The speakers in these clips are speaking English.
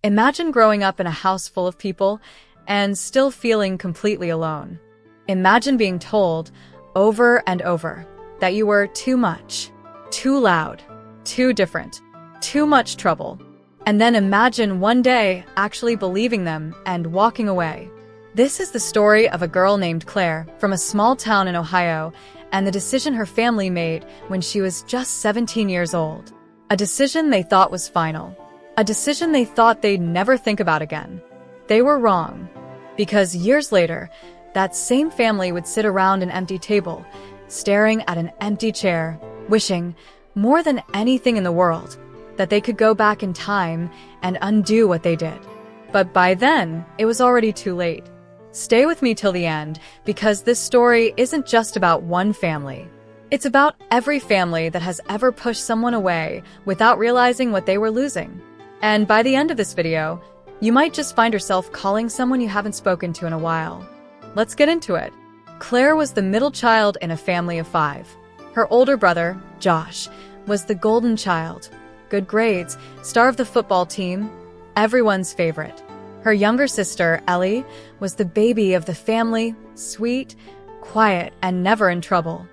Imagine growing up in a house full of people and still feeling completely alone. Imagine being told over and over that you were too much, too loud, too different, too much trouble. And then imagine one day actually believing them and walking away. This is the story of a girl named Claire from a small town in Ohio and the decision her family made when she was just 17 years old. A decision they thought was final. A decision they thought they'd never think about again. They were wrong. Because years later, that same family would sit around an empty table, staring at an empty chair, wishing, more than anything in the world, that they could go back in time and undo what they did. But by then, it was already too late. Stay with me till the end, because this story isn't just about one family. It's about every family that has ever pushed someone away without realizing what they were losing. And by the end of this video, you might just find yourself calling someone you haven't spoken to in a while. Let's get into it. Claire was the middle child in a family of 5. Her older brother, Josh, was the golden child. Good grades, star of the football team, everyone's favorite. Her younger sister, Ellie, was the baby of the family, sweet, quiet, and never in trouble.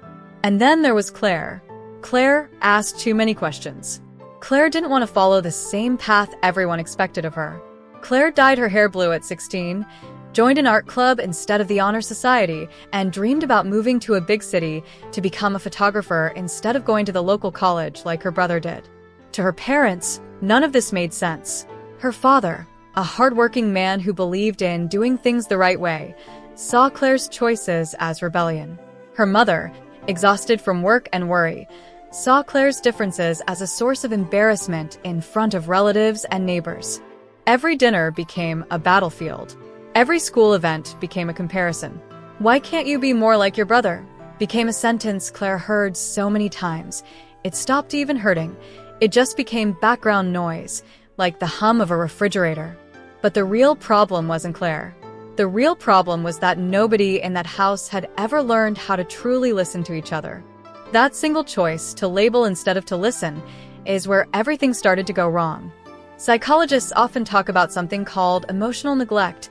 And then there was Claire. Claire asked too many questions. Claire didn't want to follow the same path everyone expected of her. Claire dyed her hair blue at 16, joined an art club instead of the honor society, and dreamed about moving to a big city to become a photographer instead of going to the local college like her brother did. To her parents, none of this made sense. Her father, a hardworking man who believed in doing things the right way, saw Claire's choices as rebellion. Her mother, exhausted from work and worry, saw Claire's differences as a source of embarrassment in front of relatives and neighbors. Every dinner became a battlefield. Every school event became a comparison. "Why can't you be more like your brother?" became a sentence Claire heard so many times. It stopped even hurting. It just became background noise, like the hum of a refrigerator. But the real problem wasn't Claire. The real problem was that nobody in that house had ever learned how to truly listen to each other. That single choice, to label instead of to listen, is where everything started to go wrong. Psychologists often talk about something called emotional neglect,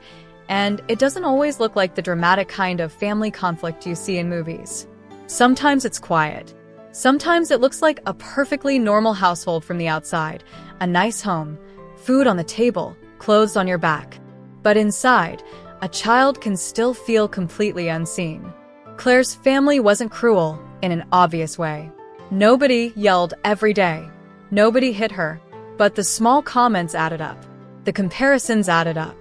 and it doesn't always look like the dramatic kind of family conflict you see in movies. Sometimes it's quiet. Sometimes it looks like a perfectly normal household from the outside, a nice home, food on the table, clothes on your back. But inside, a child can still feel completely unseen. Claire's family wasn't cruel in an obvious way. Nobody yelled every day. Nobody hit her. But the small comments added up. The comparisons added up.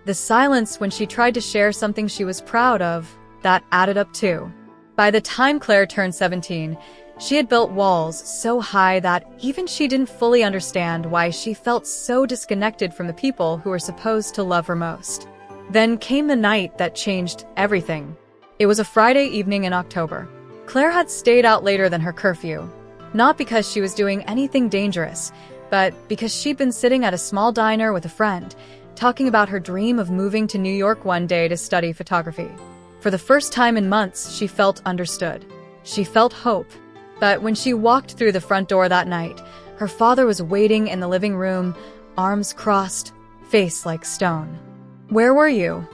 The silence when she tried to share something she was proud of, that added up too. By the time Claire turned 17, she had built walls so high that even she didn't fully understand why she felt so disconnected from the people who were supposed to love her most. Then came the night that changed everything. It was a Friday evening in October. Claire had stayed out later than her curfew, not because she was doing anything dangerous, but because she'd been sitting at a small diner with a friend, talking about her dream of moving to New York one day to study photography. For the first time in months, she felt understood. She felt hope. But when she walked through the front door that night, her father was waiting in the living room, arms crossed, face like stone. "Where were you?"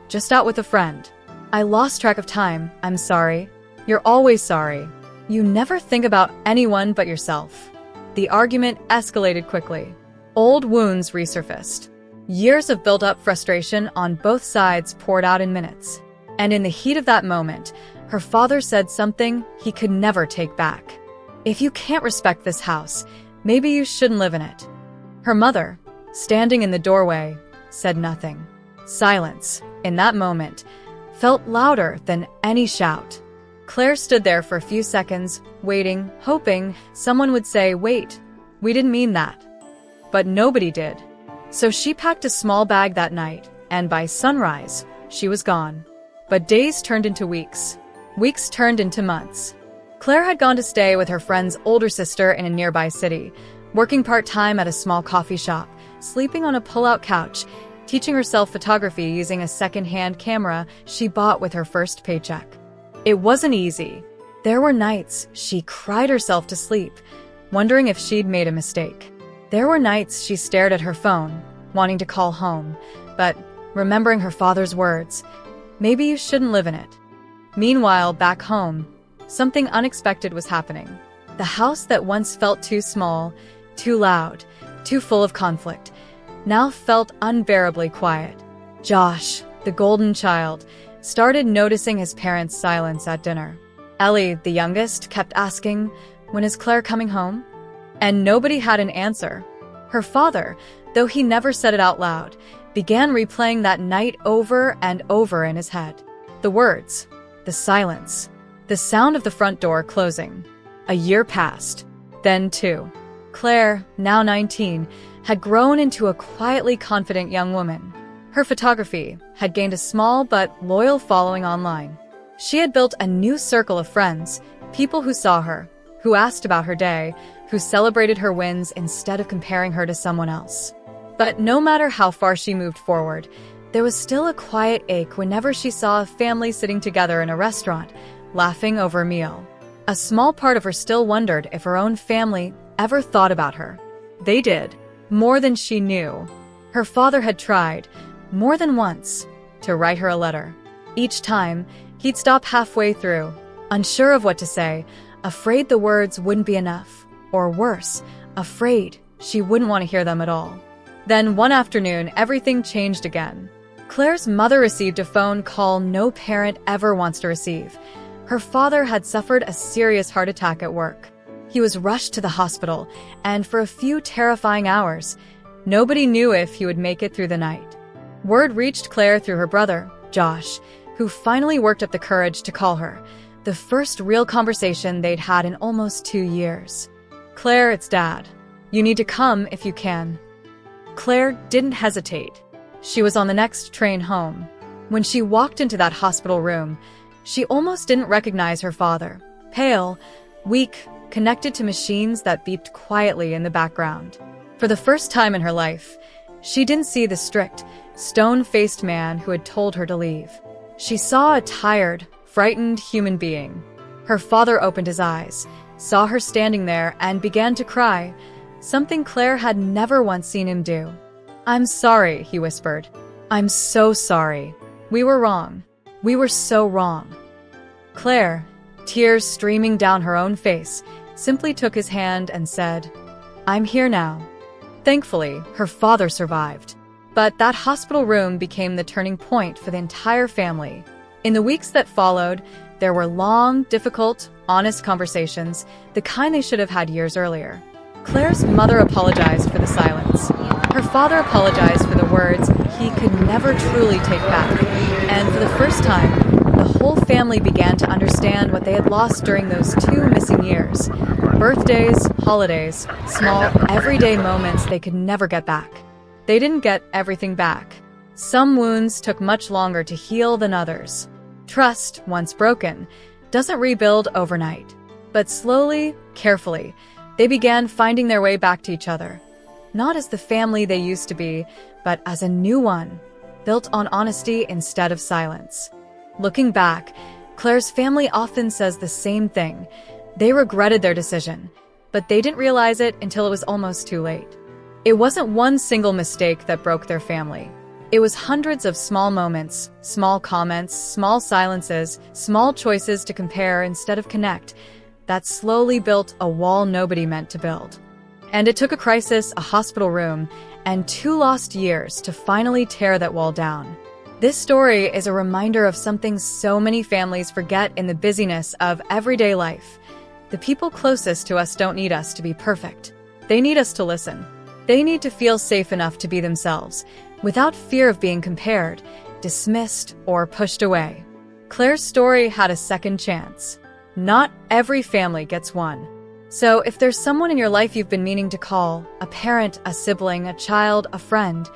"Just out with a friend." "I lost track of time. I'm sorry." "You're always sorry. You never think about anyone but yourself." The argument escalated quickly. Old wounds resurfaced. Years of built-up frustration on both sides poured out in minutes. And in the heat of that moment, her father said something he could never take back. "If you can't respect this house, maybe you shouldn't live in it." Her mother, standing in the doorway, said nothing. Silence, in that moment, felt louder than any shout. Claire stood there for a few seconds, waiting, hoping someone would say, "Wait, we didn't mean that." But nobody did. So she packed a small bag that night, and by sunrise, she was gone. But days turned into weeks. Weeks turned into months. Claire had gone to stay with her friend's older sister in a nearby city, working part-time at a small coffee shop, sleeping on a pull-out couch, teaching herself photography using a second-hand camera she bought with her first paycheck. It wasn't easy. There were nights she cried herself to sleep, wondering if she'd made a mistake. There were nights she stared at her phone, wanting to call home, but remembering her father's words, maybe you shouldn't live in it. Meanwhile, back home, something unexpected was happening. The house that once felt too small, too loud, too full of conflict, now felt unbearably quiet. Josh, the golden child, started noticing his parents' silence at dinner. Ellie, the youngest, kept asking, "When is Claire coming home?" And nobody had an answer. Her father, though he never said it out loud, began replaying that night over and over in his head. The words, the silence, the sound of the front door closing. A year passed. Then two. Claire, now 19, had grown into a quietly confident young woman. Her photography had gained a small but loyal following online. She had built a new circle of friends, people who saw her, who asked about her day, who celebrated her wins instead of comparing her to someone else. But no matter how far she moved forward, there was still a quiet ache whenever she saw a family sitting together in a restaurant, laughing over a meal. A small part of her still wondered if her own family ever thought about her. They did, more than she knew. Her father had tried, more than once, to write her a letter. Each time, he'd stop halfway through, unsure of what to say, afraid the words wouldn't be enough, or worse, afraid she wouldn't want to hear them at all. Then one afternoon, everything changed again. Claire's mother received a phone call no parent ever wants to receive. Her father had suffered a serious heart attack at work. He was rushed to the hospital, and for a few terrifying hours, nobody knew if he would make it through the night. Word reached Claire through her brother, Josh, who finally worked up the courage to call her, the first real conversation they'd had in almost 2 years. "Claire, it's Dad. You need to come if you can." Claire didn't hesitate. She was on the next train home. When she walked into that hospital room, she almost didn't recognize her father. Pale, weak, connected to machines that beeped quietly in the background. For the first time in her life, she didn't see the strict, stone-faced man who had told her to leave. She saw a tired, frightened human being. Her father opened his eyes, saw her standing there, and began to cry, something Claire had never once seen him do. "I'm sorry," he whispered. "I'm so sorry. We were wrong. We were so wrong." Claire, tears streaming down her own face, simply took his hand and said, "I'm here now." Thankfully, her father survived. But that hospital room became the turning point for the entire family. In the weeks that followed, there were long, difficult, honest conversations, the kind they should have had years earlier. Claire's mother apologized for the silence. Her father apologized for the words he could never truly take back. And for the first time, the whole family began to understand what they had lost during those 2 missing years. Birthdays, holidays, small, everyday moments they could never get back. They didn't get everything back. Some wounds took much longer to heal than others. Trust, once broken, doesn't rebuild overnight. But slowly, carefully, they began finding their way back to each other. Not as the family they used to be, but as a new one, built on honesty instead of silence. Looking back, Claire's family often says the same thing. They regretted their decision, but they didn't realize it until it was almost too late. It wasn't one single mistake that broke their family. It was hundreds of small moments, small comments, small silences, small choices to compare instead of connect, that slowly built a wall nobody meant to build. And it took a crisis, a hospital room, and 2 lost years to finally tear that wall down. This story is a reminder of something so many families forget in the busyness of everyday life. The people closest to us don't need us to be perfect. They need us to listen. They need to feel safe enough to be themselves, without fear of being compared, dismissed, or pushed away. Claire's story had a second chance. Not every family gets one. So if there's someone in your life you've been meaning to call, a parent, a sibling, a child, a friend,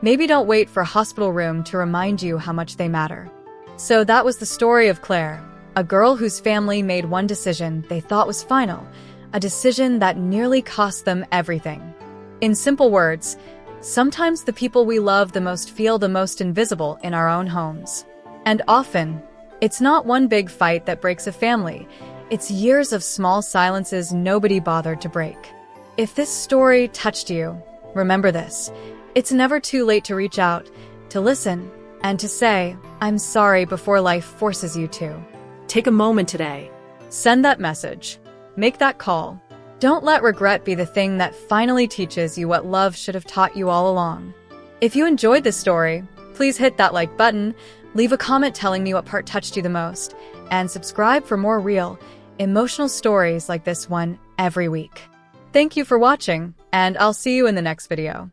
maybe don't wait for a hospital room to remind you how much they matter. So that was the story of Claire, a girl whose family made one decision they thought was final, a decision that nearly cost them everything. In simple words, sometimes the people we love the most feel the most invisible in our own homes. And often, it's not one big fight that breaks a family. It's years of small silences nobody bothered to break. If this story touched you, remember this. It's never too late to reach out, to listen, and to say, "I'm sorry," before life forces you to. Take a moment today. Send that message. Make that call. Don't let regret be the thing that finally teaches you what love should have taught you all along. If you enjoyed this story, please hit that like button, leave a comment telling me what part touched you the most, and subscribe for more real, emotional stories like this one every week. Thank you for watching, and I'll see you in the next video.